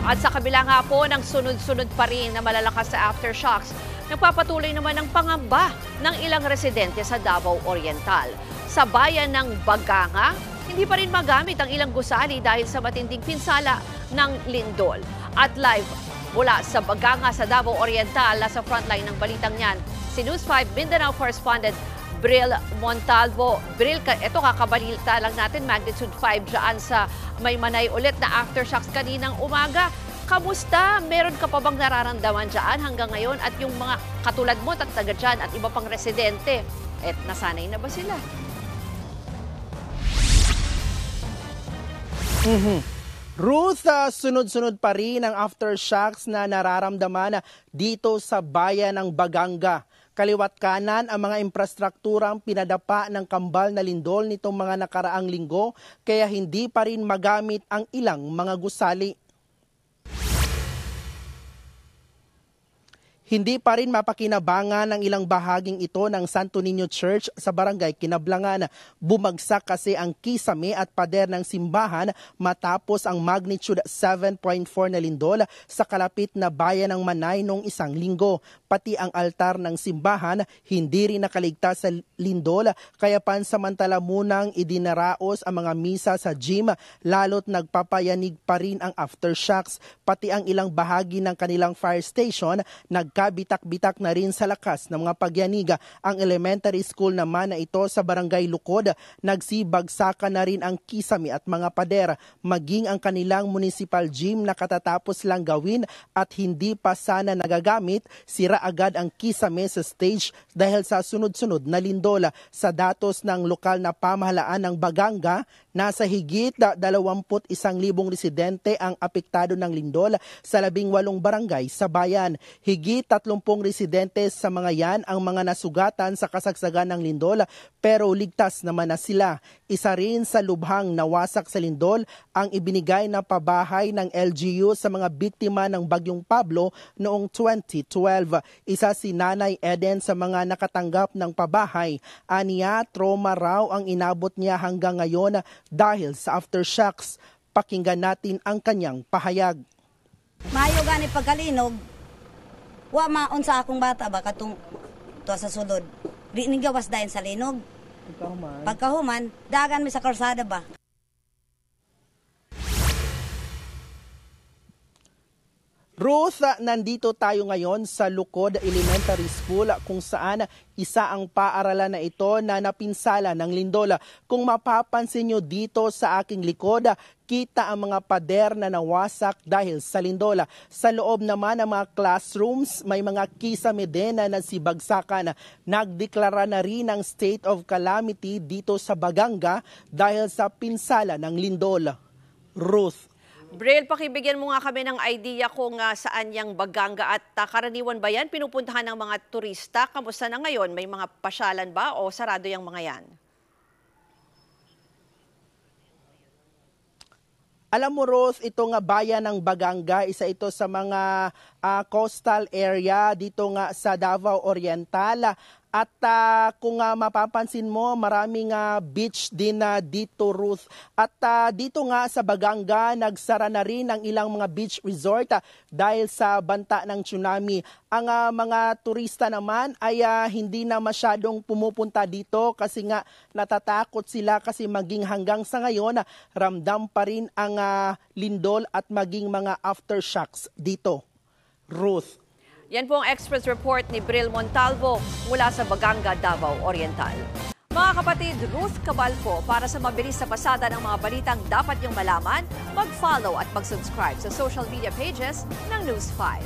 At sa kabila nga po ng sunod-sunod pa rin na malalakas sa aftershocks, nagpapatuloy naman ang pangamba ng ilang residente sa Davao Oriental. Sa bayan ng Baganga, hindi pa rin magamit ang ilang gusali dahil sa matinding pinsala ng lindol. At live mula sa Baganga sa Davao Oriental, nasa frontline ng balitang yan, si News 5 Mindanao correspondent Bril Montalvo. Bril, ito kakabalita lang natin, magnitude 5 dyan sa Maymanay ulit na aftershocks kaninang umaga. Kamusta? Meron ka pa bang nararamdaman dyan hanggang ngayon? At yung mga katulad mo at taga dyan at iba pang residente, nasanay na ba sila? Ruth, sunod-sunod pa rin ang aftershocks na nararamdaman dito sa bayan ng Baganga. Kaliwat kanan ang mga infrastrukturang pinadapa ng kambal na lindol nitong mga nakaraang linggo, kaya hindi pa rin magamit ang ilang mga gusali. Hindi pa rin mapakinabangan ang ilang bahaging ito ng Santo Niño Church sa barangay Kinablangan. Bumagsak kasi ang kisame at pader ng simbahan matapos ang magnitude 7.4 na lindol sa kalapit na bayan ng Manay noong isang linggo. Pati ang altar ng simbahan hindi rin nakaligtas sa lindol, kaya pansamantala munang idinaraos ang mga misa sa gym, lalo't nagpapayanig pa rin ang aftershocks. Pati ang ilang bahagi ng kanilang fire station nagkabitak-bitak na rin sa lakas ng mga pagyaniga. Ang elementary school naman na ito sa Barangay Lukod, nagsibagsakan na rin ang kisame at mga pader. Maging ang kanilang municipal gym na katatapos lang gawin at hindi pa sana nagagamit, sira agad ang kisame sa stage dahil sa sunod-sunod na lindol. Sa datos ng lokal na pamahalaan ng Baganga, nasa higit 21,000 residente ang apektado ng lindol sa 18 barangay sa bayan. Higit 30 residente sa mga yan ang mga nasugatan sa kasagsagan ng lindol, pero ligtas naman na sila. Isa rin sa lubhang nawasak sa lindol ang ibinigay na pabahay ng LGU sa mga biktima ng Bagyong Pablo noong 2012. Isa si Nanay Eden sa mga nakatanggap ng pabahay. Aniya, trauma raw ang inabot niya hanggang ngayon dahil sa aftershocks. Pakinggan natin ang kanyang pahayag. Mayo gani pagkalinog, wa maon sa akong bata ba katong to sa sulod. Di ning gawas dayon sa linog. Pagkahuman, dagan mi sa karsada ba. Ruth, nandito tayo ngayon sa Lukod Elementary School kung saan isa ang paaralan na ito na napinsala ng lindol. Kung mapapansin nyo dito sa aking likod, kita ang mga pader na nawasak dahil sa lindol. Sa loob naman ng mga classrooms, may mga kisame din na nasibagsakan. Nagdeklara na rin ng state of calamity dito sa Baganga dahil sa pinsala ng lindol. Ruth. Bril, pakibigyan mo nga kami ng idea kung saan yung Baganga at karaniwan ba yan? Pinupuntahan ng mga turista? Kamusta na ngayon? May mga pasyalan ba o sarado yung mga yan? Alam mo, Ruth, ito nga bayan ng Baganga, isa ito sa mga coastal area dito nga sa Davao Oriental. At kung mapapansin mo, maraming beach din dito, Ruth. At dito nga sa Baganga, nagsara na rin ang ilang mga beach resort dahil sa banta ng tsunami. Ang mga turista naman ay hindi na masyadong pumupunta dito kasi nga natatakot sila kasi maging hanggang sa ngayon, ramdam pa rin ang lindol at maging mga aftershocks dito. Ruth. Yan po ang Express Report ni Bril Montalvo mula sa Baganga, Davao Oriental. Mga kapatid, Ruth Cabalco, para sa mabilis na pasada ng mga balitang dapat niyong malaman, mag-follow at mag-subscribe sa social media pages ng News 5.